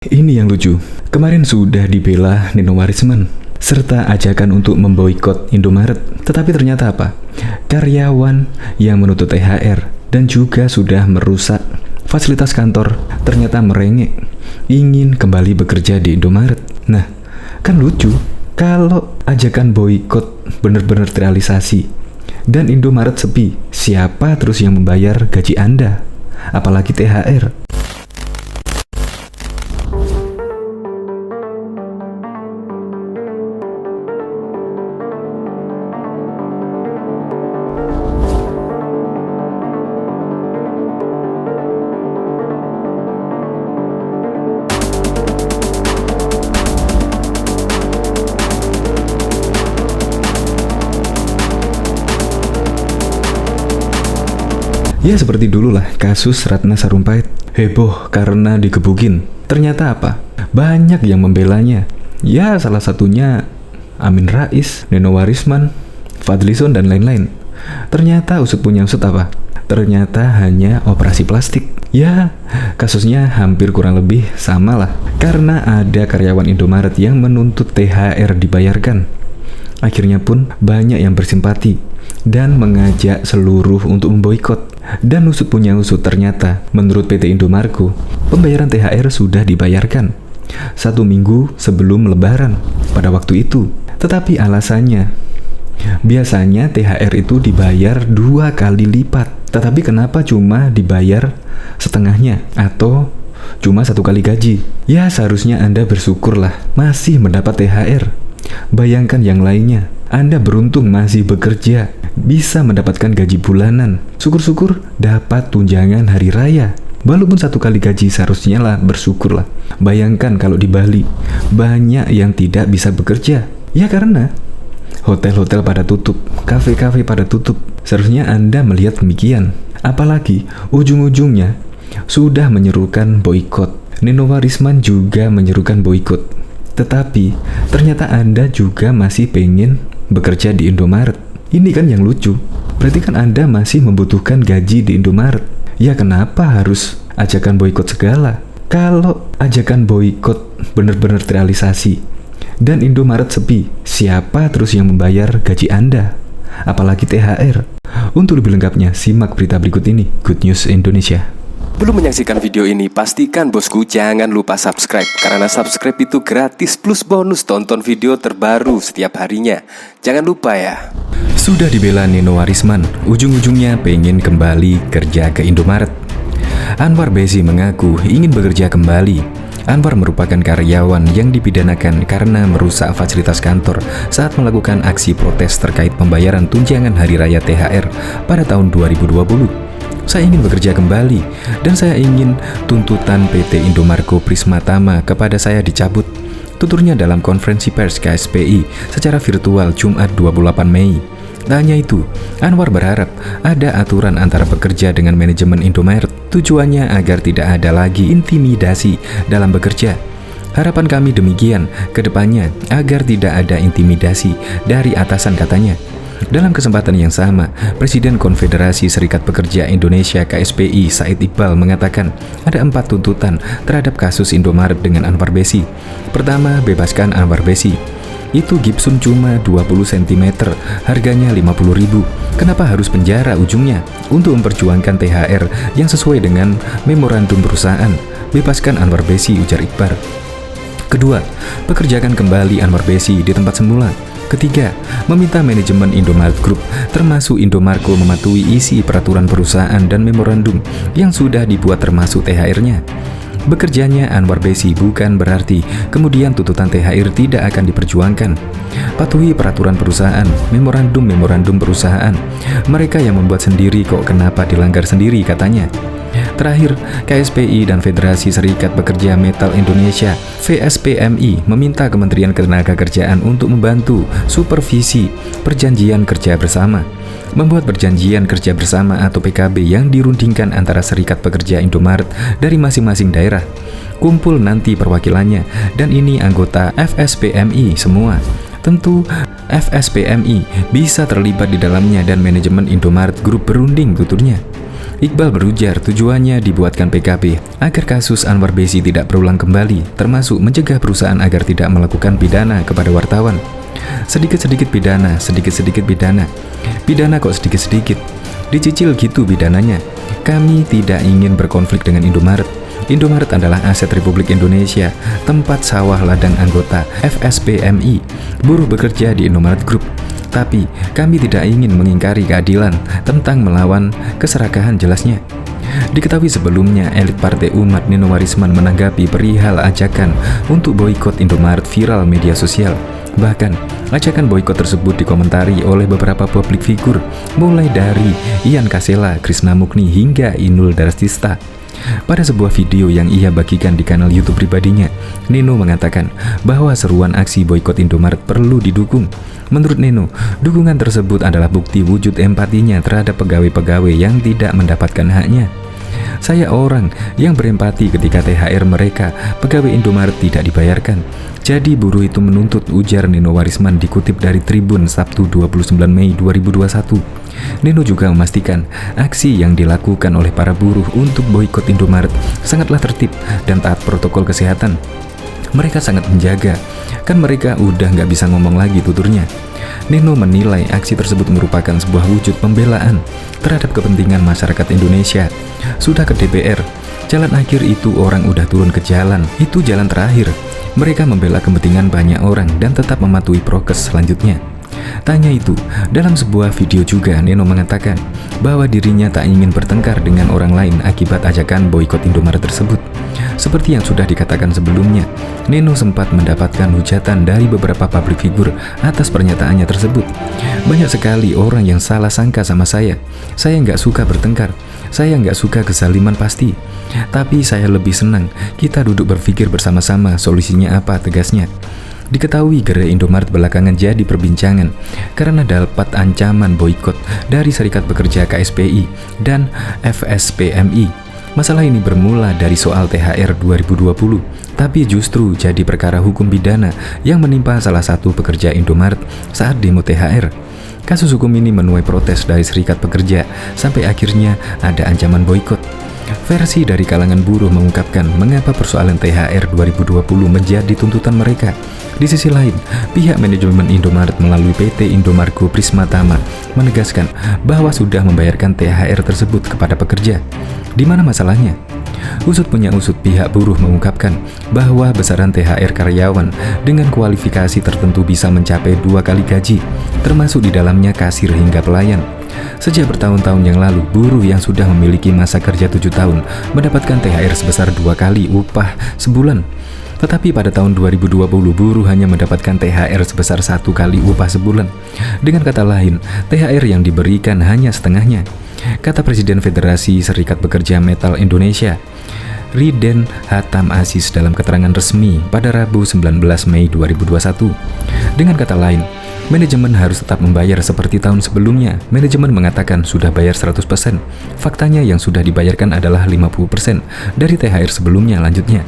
Ini yang lucu, kemarin sudah dibela Nino Warisman, serta ajakan untuk memboikot Indomaret. Tetapi ternyata apa? Karyawan yang menuntut THR dan juga sudah merusak fasilitas kantor ternyata merengek, ingin kembali bekerja di Indomaret. Nah, kan lucu kalau ajakan boikot benar-benar terrealisasi dan Indomaret sepi, siapa terus yang membayar gaji Anda? Apalagi THR. Ya seperti dulu lah kasus Ratna Sarumpait, heboh karena digebukin. Ternyata apa? Banyak yang membelanya. Ya salah satunya Amin Rais, Nino Warisman, Fadlizon dan lain-lain. Ternyata usut punya usut apa? Ternyata hanya operasi plastik. Ya kasusnya hampir kurang lebih sama lah. Karena ada karyawan Indomaret yang menuntut THR dibayarkan. Akhirnya pun banyak yang bersimpati dan mengajak seluruh untuk memboikot. Dan usut punya usut, ternyata menurut PT Indomarko, pembayaran THR sudah dibayarkan 1 minggu sebelum Lebaran pada waktu itu. Tetapi alasannya, biasanya THR itu dibayar 2 kali lipat. Tetapi kenapa cuma dibayar setengahnya atau cuma 1 kali gaji? Ya seharusnya Anda bersyukurlah masih mendapat THR. Bayangkan yang lainnya, Anda beruntung masih bekerja, bisa mendapatkan gaji bulanan. Syukur-syukur dapat tunjangan hari raya. Walaupun 1 kali gaji seharusnya lah bersyukurlah. Bayangkan kalau di Bali, banyak yang tidak bisa bekerja. Ya karena hotel-hotel pada tutup, kafe-kafe pada tutup. Seharusnya Anda melihat demikian. Apalagi ujung-ujungnya sudah menyerukan boikot. Nino Warisman juga menyerukan boikot. Tetapi ternyata Anda juga masih pengen bekerja di Indomaret. Ini kan yang lucu. Berarti kan Anda masih membutuhkan gaji di Indomaret. Ya kenapa harus ajakan boikot segala? Kalau ajakan boikot benar-benar terrealisasi dan Indomaret sepi, siapa terus yang membayar gaji Anda? Apalagi THR. Untuk lebih lengkapnya, simak berita berikut ini. Good News Indonesia. Belum menyaksikan video ini, pastikan bosku jangan lupa subscribe. Karena subscribe itu gratis plus bonus tonton video terbaru setiap harinya. Jangan lupa ya. Sudah dibela Nino Warisman, ujung-ujungnya pengen kembali kerja ke Indomaret. Anwar Besi mengaku ingin bekerja kembali. Anwar merupakan karyawan yang dipidanakan karena merusak fasilitas kantor saat melakukan aksi protes terkait pembayaran tunjangan hari raya THR pada tahun 2020. Saya ingin bekerja kembali dan saya ingin tuntutan PT Indomarko Prismatama kepada saya dicabut, tuturnya dalam konferensi pers KSPI secara virtual Jumat 28 Mei. Tak hanya itu, Anwar berharap ada aturan antara pekerja dengan manajemen Indomaret, tujuannya agar tidak ada lagi intimidasi dalam bekerja. Harapan kami demikian ke depannya agar tidak ada intimidasi dari atasan, katanya. Dalam kesempatan yang sama, Presiden Konfederasi Serikat Pekerja Indonesia KSPI Said Iqbal mengatakan ada 4 tuntutan terhadap kasus Indomaret dengan Anwar Besi. Pertama, bebaskan Anwar Besi. Itu gipsum cuma 20 cm, harganya 50.000. Kenapa harus penjara ujungnya? Untuk memperjuangkan THR yang sesuai dengan memorandum perusahaan. Bebaskan Anwar Besi, ujar Iqbal. Kedua, pekerjakan kembali Anwar Besi di tempat semula. Ketiga, meminta manajemen Indomaret Group termasuk Indomarko mematuhi isi peraturan perusahaan dan memorandum yang sudah dibuat termasuk THR-nya. Bekerjanya Anwar Besi bukan berarti kemudian tuntutan THR tidak akan diperjuangkan. Patuhi peraturan perusahaan, memorandum perusahaan. Mereka yang membuat sendiri kok kenapa dilanggar sendiri, katanya. Terakhir, KSPI dan Federasi Serikat Pekerja Metal Indonesia (VSPMI) meminta Kementerian Ketenagakerjaan untuk membantu supervisi perjanjian kerja bersama. Membuat perjanjian kerja bersama atau PKB yang dirundingkan antara Serikat Pekerja Indomaret dari masing-masing daerah. Kumpul nanti perwakilannya, dan ini anggota FSPMI semua. Tentu FSPMI bisa terlibat di dalamnya dan manajemen Indomaret Group berunding, tuturnya. Iqbal berujar tujuannya dibuatkan PKP agar kasus Anwar Besi tidak berulang kembali, termasuk mencegah perusahaan agar tidak melakukan pidana kepada wartawan. Sedikit-sedikit pidana, sedikit-sedikit pidana. Pidana kok sedikit-sedikit? Dicicil gitu pidananya. Kami tidak ingin berkonflik dengan Indomaret. Indomaret adalah aset Republik Indonesia, tempat sawah ladang anggota FSPMI, buruh bekerja di Indomaret Group. Tapi kami tidak ingin mengingkari keadilan tentang melawan keserakahan jelasnya. Diketahui sebelumnya elit Partai Umat Nino Warisman menanggapi perihal ajakan untuk boikot Indomaret viral media sosial. Bahkan, ajakan boikot tersebut dikomentari oleh beberapa publik figur, mulai dari Ian Kasela, Krisna Mukni, hingga Inul Daratista. Pada sebuah video yang ia bagikan di kanal YouTube pribadinya, Nino mengatakan bahwa seruan aksi boikot Indomaret perlu didukung. Menurut Nino, dukungan tersebut adalah bukti wujud empatinya terhadap pegawai-pegawai yang tidak mendapatkan haknya. Saya orang yang berempati ketika THR mereka, pegawai Indomaret, tidak dibayarkan. Jadi buruh itu menuntut, ujar Nino Warisman dikutip dari Tribun Sabtu 29 Mei 2021. Nino juga memastikan aksi yang dilakukan oleh para buruh untuk boikot Indomaret sangatlah tertib dan taat protokol kesehatan. Mereka sangat menjaga, kan mereka udah nggak bisa ngomong lagi, tuturnya. Nino menilai aksi tersebut merupakan sebuah wujud pembelaan terhadap kepentingan masyarakat Indonesia. Sudah ke DPR, jalan akhir itu orang udah turun ke jalan, itu jalan terakhir. Mereka membela kepentingan banyak orang dan tetap mematuhi prokes selanjutnya. Tanya itu, dalam sebuah video juga Nino mengatakan bahwa dirinya tak ingin bertengkar dengan orang lain akibat ajakan boikot Indomaret tersebut. Seperti yang sudah dikatakan sebelumnya, Nino sempat mendapatkan hujatan dari beberapa publik figur atas pernyataannya tersebut. Banyak sekali orang yang salah sangka sama saya nggak suka bertengkar, saya nggak suka kezaliman pasti. Tapi saya lebih senang kita duduk berpikir bersama-sama solusinya apa, tegasnya. Diketahui gerai Indomaret belakangan jadi perbincangan karena dapat ancaman boikot dari Serikat Pekerja KSPI dan FSPMI. Masalah ini bermula dari soal THR 2020, tapi justru jadi perkara hukum pidana yang menimpa salah satu pekerja Indomaret saat demo THR. Kasus hukum ini menuai protes dari Serikat Pekerja sampai akhirnya ada ancaman boikot. Versi dari kalangan buruh mengungkapkan mengapa persoalan THR 2020 menjadi tuntutan mereka. Di sisi lain, pihak manajemen Indomaret melalui PT Indomargo Prismatama menegaskan bahwa sudah membayarkan THR tersebut kepada pekerja. Di mana masalahnya? Usut punya usut, pihak buruh mengungkapkan bahwa besaran THR karyawan dengan kualifikasi tertentu bisa mencapai 2 kali gaji, termasuk di dalamnya kasir hingga pelayan. Sejak bertahun-tahun yang lalu, buruh yang sudah memiliki masa kerja 7 tahun mendapatkan THR sebesar 2 kali upah sebulan. Tetapi pada tahun 2020, buruh hanya mendapatkan THR sebesar 1 kali upah sebulan. Dengan kata lain, THR yang diberikan hanya setengahnya, kata Presiden Federasi Serikat Pekerja Metal Indonesia, Riden Hatam Aziz, dalam keterangan resmi pada Rabu 19 Mei 2021. Dengan kata lain, manajemen harus tetap membayar seperti tahun sebelumnya. Manajemen mengatakan sudah bayar 100%. Faktanya yang sudah dibayarkan adalah 50% dari THR sebelumnya, lanjutnya.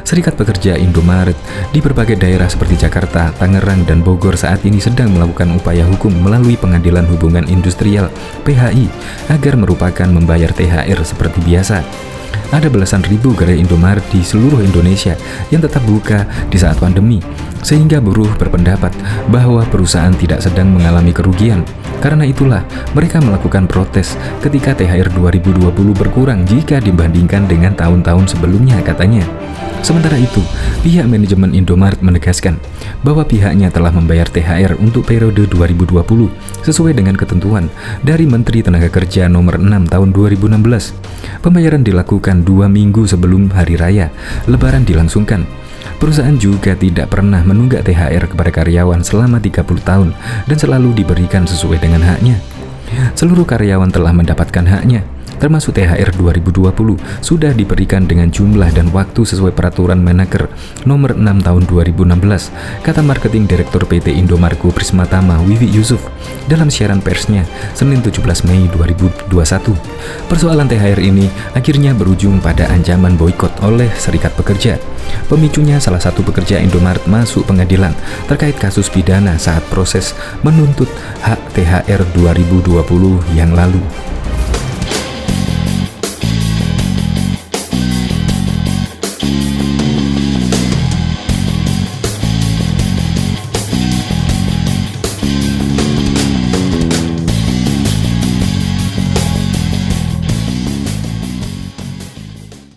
Serikat Pekerja Indomaret di berbagai daerah seperti Jakarta, Tangerang, dan Bogor saat ini sedang melakukan upaya hukum melalui Pengadilan Hubungan Industrial (PHI) agar merupakan membayar THR seperti biasa. Ada belasan ribu gerai Indomaret di seluruh Indonesia yang tetap buka di saat pandemi, sehingga buruh berpendapat bahwa perusahaan tidak sedang mengalami kerugian. Karena itulah mereka melakukan protes ketika THR 2020 berkurang jika dibandingkan dengan tahun-tahun sebelumnya, katanya. Sementara itu, pihak manajemen Indomaret menegaskan bahwa pihaknya telah membayar THR untuk periode 2020 sesuai dengan ketentuan dari Menteri Tenaga Kerja Nomor 6 Tahun 2016. Pembayaran dilakukan 2 minggu sebelum Hari Raya Lebaran dilangsungkan. Perusahaan juga tidak pernah menunggak THR kepada karyawan selama 30 tahun dan selalu diberikan sesuai dengan haknya. Seluruh karyawan telah mendapatkan haknya, termasuk THR 2020 sudah diberikan dengan jumlah dan waktu sesuai peraturan Menaker Nomor 6 Tahun 2016, kata Marketing Direktur PT Indomargo Prismatama Wiwi Yusuf dalam siaran persnya Senin 17 Mei 2021. Persoalan THR ini akhirnya berujung pada ancaman boikot oleh Serikat Pekerja. Pemicunya salah satu pekerja Indomaret masuk pengadilan terkait kasus pidana saat proses menuntut hak THR 2020 yang lalu.